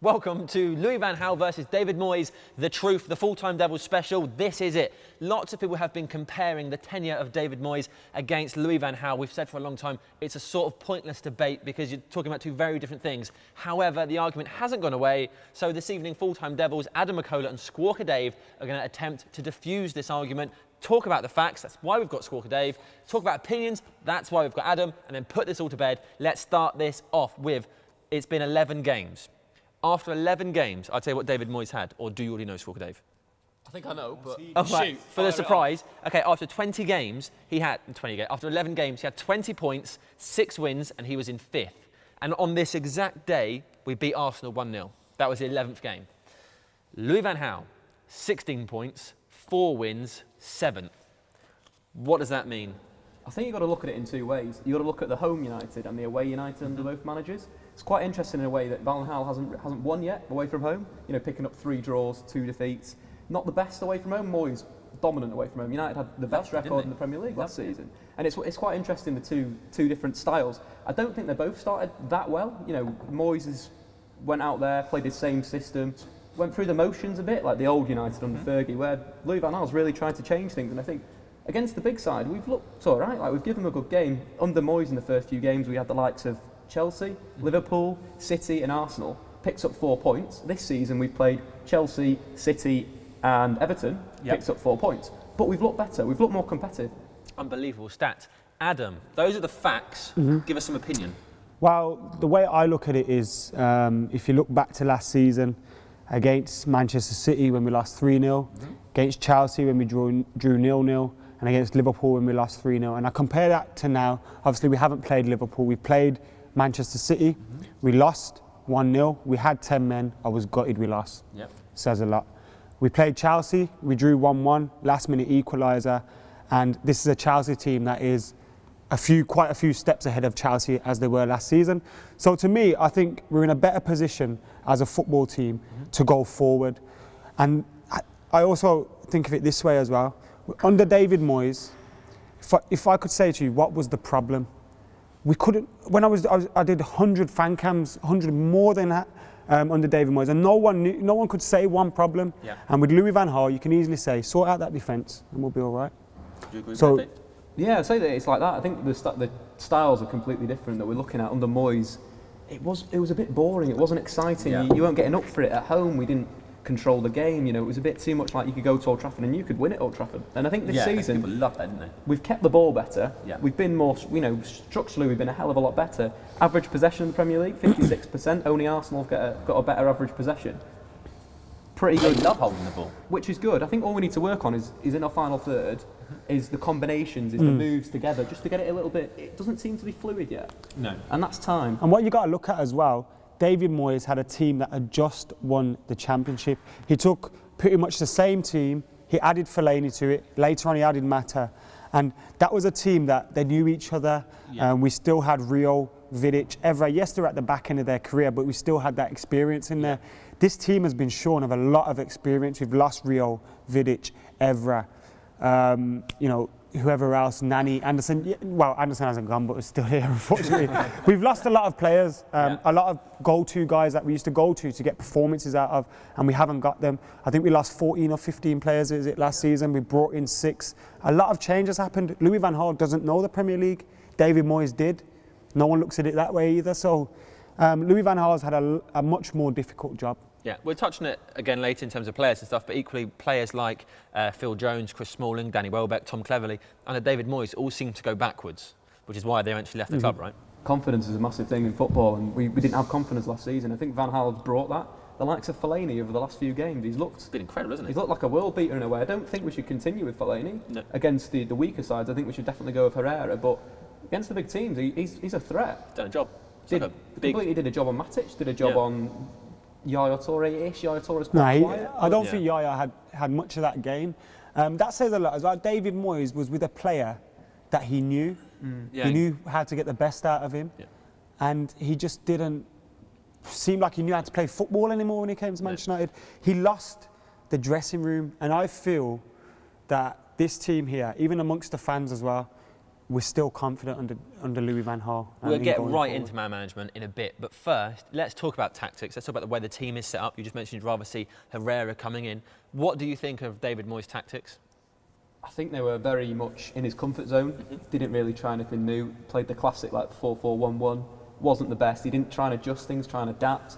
Welcome to Louis van Gaal versus David Moyes, The Truth, the Full-Time Devils special. This is it. Lots of people have been comparing the tenure of David Moyes against Louis van Gaal. We've said for a long time it's a sort of pointless debate because you're talking about two very different things. However, the argument hasn't gone away. So this evening, Full-Time Devils, Adam McCullough and Squawker Dave are going to attempt to diffuse this argument, talk about the facts, that's why we've got Squawker Dave, talk about opinions, that's why we've got Adam, and then put this all to bed. Let's start this off with, it's been 11 games. After 11 games, I'll tell you what David Moyes had, or do you already know, Squawker Dave? I think I know, but right. For the surprise, okay, after 20 games, after 11 games, he had 20 points, 6 wins, and he was in 5th. And on this exact day, we beat Arsenal 1-0. That was the 11th game. Louis van Gaal, 16 points, 4 wins, 7th. What does that mean? I think you've got to look at it in two ways. You've got to look at the home United and the away United under both managers. It's quite interesting in a way that Van Gaal hasn't won yet away from home. You know, picking up 3 draws, 2 defeats. Not the best away from home. Moyes dominant away from home. United had the best record in the Premier League last season, and it's quite interesting, the two different styles. I don't think they both started that well. You know, Moyes went out there, played his same system, went through the motions a bit like the old United under Fergie, where Louis van Gaal's really tried to change things. And I think against the big side, we've looked all right. Like, we've given them a good game. Under Moyes in the first few games, we had the likes of Chelsea, Liverpool, City and Arsenal. Picks up 4 points. This season we've played Chelsea, City and Everton, picks up 4 points. But we've looked better, we've looked more competitive. Unbelievable stats. Adam, those are the facts. Give us some opinion. Well, the way I look at it is, if you look back to last season, against Manchester City when we lost 3-0, against Chelsea when we drew 0-0, and against Liverpool when we lost 3-0. And I compare that to now. Obviously, we haven't played Liverpool. We've played Manchester City. We lost 1-0. We had 10 men. I was gutted we lost. Yep. Says a lot. We played Chelsea. We drew 1-1, last-minute equaliser. And this is a Chelsea team that is quite a few steps ahead of Chelsea as they were last season. So to me, I think we're in a better position as a football team to go forward. And I also think of it this way as well. Under David Moyes, if I could say to you, what was the problem? We couldn't, when I did 100 fan cams, 100 more than that under David Moyes, and no one could say one problem. Yeah. And with Louis van Gaal, you can easily say, sort out that defence and we'll be all right. Do you agree with that, Dave? Yeah, I'd say that it's like that. I think the styles are completely different that we're looking at. Under Moyes, it was a bit boring. It wasn't exciting. Yeah. You weren't getting up for it at home. We didn't control the game. You know, it was a bit too much like you could go to Old Trafford and you could win at Old Trafford. And I think this season, people love that, didn't they? we've kept the ball better. Yeah. We've been more, structurally we've been a hell of a lot better. Average possession in the Premier League, 56%. Only Arsenal have got a better average possession. Pretty good. They love holding the ball. Which is good. I think all we need to work on is in our final third, is the combinations, is the moves together, just to get it a little bit. It doesn't seem to be fluid yet. No. And that's time. And what you got to look at as well, David Moyes had a team that had just won the championship. He took pretty much the same team, he added Fellaini to it, later on he added Mata, and that was a team that they knew each other. We still had Rio, Vidic, Evra. Yes, they're at the back end of their career, but we still had that experience in there. This team has been shorn of a lot of experience. We've lost Rio, Vidic, Evra, whoever else, Nani, Anderson. Well, Anderson hasn't gone, but is still here, unfortunately. We've lost a lot of players, a lot of go-to guys that we used to go to get performances out of, and we haven't got them. I think we lost 14 or 15 players, is it, last season? We brought in 6. A lot of changes happened. Louis van Gaal doesn't know the Premier League. David Moyes did. No one looks at it that way either. So Louis van Gaal's had a much more difficult job. Yeah, we're touching it again later in terms of players and stuff, but equally players like Phil Jones, Chris Smalling, Danny Welbeck, Tom Cleverley, under David Moyes all seem to go backwards, which is why they eventually left the club, right? Confidence is a massive thing in football, and we didn't have confidence last season. I think Van Gaal's brought that. The likes of Fellaini over the last few games, it's been incredible, isn't it? He's looked like a world beater in a way. I don't think we should continue with Fellaini. No. Against the weaker sides. I think we should definitely go with Herrera, but against the big teams, he's a threat. Done a job. Completely did a job on Matic, did a job on Yaya Toure-ish. Yaya Toure's quite quiet. I don't think Yaya had much of that game. That says a lot as well. David Moyes was with a player that he knew. He knew how to get the best out of him. Yeah. And he just didn't seem like he knew how to play football anymore when he came to Manchester United. He lost the dressing room, and I feel that this team here, even amongst the fans as well, we're still confident under Louis van Gaal. We'll get right forward. into man management in a bit, but first, let's talk about tactics. Let's talk about the way the team is set up. You just mentioned you'd rather see Herrera coming in. What do you think of David Moyes' tactics? I think they were very much in his comfort zone. Didn't really try anything new. Played the classic like 4-4-1-1. Wasn't the best. He didn't try and adjust things, try and adapt.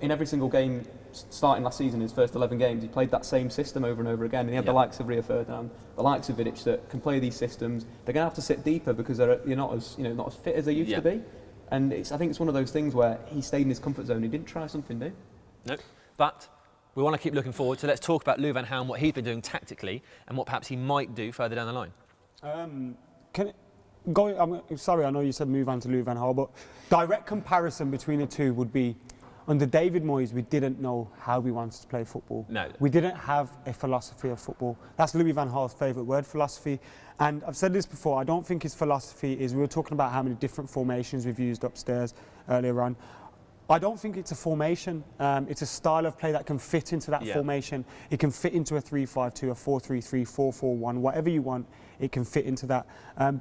In every single game starting last season, his first 11 games, he played that same system over and over again. And he had the likes of Rio Ferdinand, the likes of Vidic that can play these systems. They're going to have to sit deeper because you're not as fit as they used to be. And I think it's one of those things where he stayed in his comfort zone. He didn't try something new. No, but we want to keep looking forward. So let's talk about Louis van Gaal and what he's been doing tactically and what perhaps he might do further down the line. Sorry, I know you said move on to Louis van Gaal, but direct comparison between the two would be under David Moyes, we didn't know how we wanted to play football. No. We didn't have a philosophy of football. That's Louis van Gaal's favourite word, philosophy. And I've said this before, I don't think his philosophy is, we were talking about how many different formations we've used upstairs earlier on. I don't think it's a formation. It's a style of play that can fit into that formation. It can fit into a 3-5-2, a 4-3-3, 4-4-1, whatever you want, it can fit into that.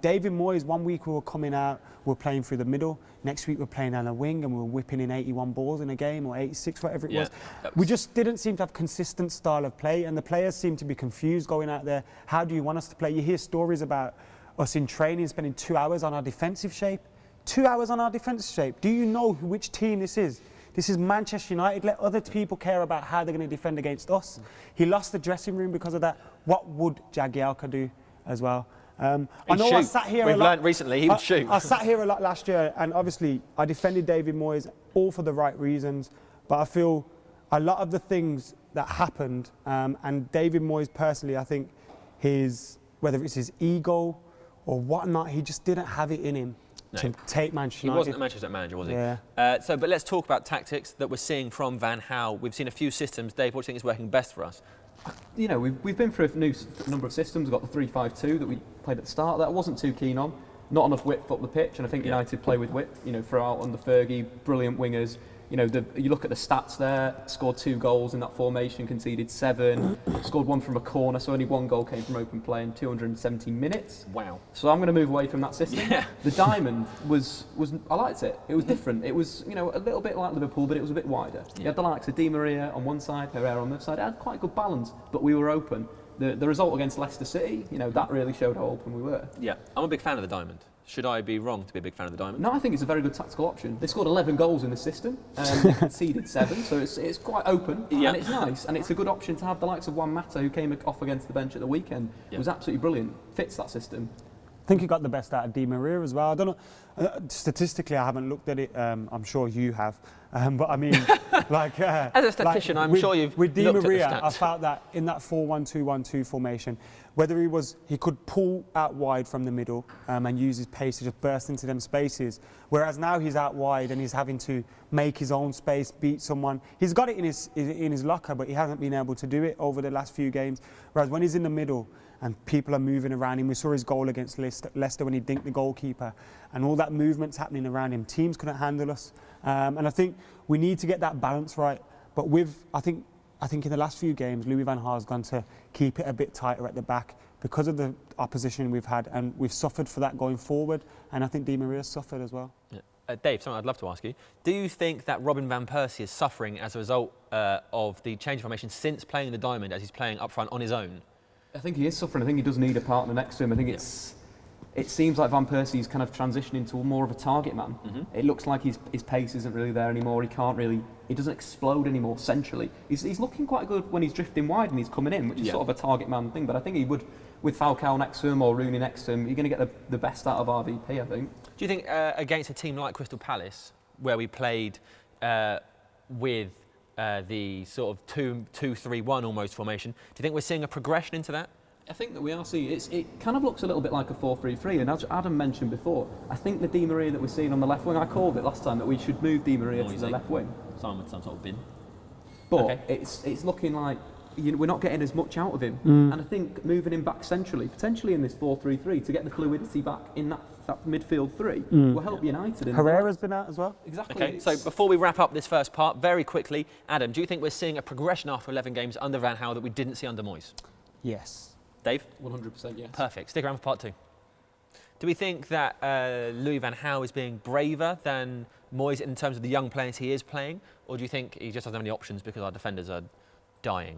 David Moyes, one week we were coming out, we were playing through the middle. Next week we're playing on a wing and we were whipping in 81 balls in a game, or 86, whatever it was. We just didn't seem to have consistent style of play, and the players seemed to be confused going out there. How do you want us to play? You hear stories about us in training spending 2 hours on our defensive shape. 2 hours on our defensive shape. Do you know which team this is? This is Manchester United. Let other people care about how they're going to defend against us. He lost the dressing room because of that. What would Jagielka do as well? I know I sat here We've learned recently he would shoot. I sat here a lot last year, and obviously I defended David Moyes all for the right reasons, but I feel a lot of the things that happened, and David Moyes personally, I think whether it's his ego or whatnot, he just didn't have it in him. No. To take Manchester United. He wasn't the Manchester manager, was he? Yeah. But let's talk about tactics that we're seeing from Van Gaal. We've seen a few systems. Dave, what do you think is working best for us? You know, we've been through a number of systems. We've got the 3-5-2 that we played at the start that I wasn't too keen on. Not enough width up the pitch, and I think United play with width, throughout under Fergie, brilliant wingers. You look at the stats there, scored 2 goals in that formation, conceded 7, scored 1 from a corner, so only 1 goal came from open play in 270 minutes. Wow. So I'm going to move away from that system. Yeah. The diamond was I liked it. It was different. It was, a little bit like Liverpool, but it was a bit wider. You had the likes of Di Maria on one side, Herrera on the other side. It had quite good balance, but we were open. The result against Leicester City, that really showed how open we were. Yeah, I'm a big fan of the diamond. Should I be wrong to be a big fan of the diamond? No, I think it's a very good tactical option. They scored 11 goals in the system, and conceded 7, so it's quite open, and it's nice, and it's a good option to have the likes of Juan Mata, who came off against the bench at the weekend. It was absolutely brilliant, fits that system. I think he got the best out of Di Maria as well. I don't know, statistically I haven't looked at it, I'm sure you have, but I mean, as a statistician, I'm sure you've with Di looked Maria, at the stats. I felt that in that 4-1-2-1-2 formation, whether he could pull out wide from the middle and use his pace to just burst into them spaces, whereas now he's out wide and he's having to make his own space, beat someone. He's got it in his locker, but he hasn't been able to do it over the last few games. Whereas when he's in the middle and people are moving around him, we saw his goal against Leicester when he dinked the goalkeeper, and all that movement's happening around him. Teams couldn't handle us, and I think we need to get that balance right. But I think in the last few games, Louis van Gaal's gone to keep it a bit tighter at the back because of the opposition we've had, and we've suffered for that going forward, and I think Di Maria's suffered as well. Yeah. Dave, something I'd love to ask you. Do you think that Robin van Persie is suffering as a result of the change of formation since playing the diamond, as he's playing up front on his own? I think he is suffering. I think he does need a partner next to him. I think it seems like Van Persie's kind of transitioning to more of a target man. It looks like his pace isn't really there anymore. He doesn't explode anymore centrally. He's looking quite good when he's drifting wide and he's coming in, which is sort of a target man thing. But I think he would, with Falcao next to him or Rooney next to him, you're going to get the best out of RVP, I think. Do you think against a team like Crystal Palace, where we played with the sort of 2-2-3-1 almost formation, do you think we're seeing a progression into that? I think that we are seeing it kind of looks a little bit like a 4-3-3, and as Adam mentioned before, I think the Di Maria that we're seeing on the left wing, I called it last time that we should move Di Maria to the left wing. Someone with some sort of bin. But it's looking like we're not getting as much out of him, and I think moving him back centrally, potentially in this 4-3-3, to get the fluidity back in that midfield 3 will help United. Herrera's been out as well. Exactly. Okay, so before we wrap up this first part, very quickly, Adam, do you think we're seeing a progression after 11 games under Van Gaal that we didn't see under Moyes? Yes. Dave? 100% yes. Perfect. Stick around for part 2. Do we think that Louis van Gaal is being braver than Moyes in terms of the young players he is playing, or do you think he just doesn't have any options because our defenders are dying?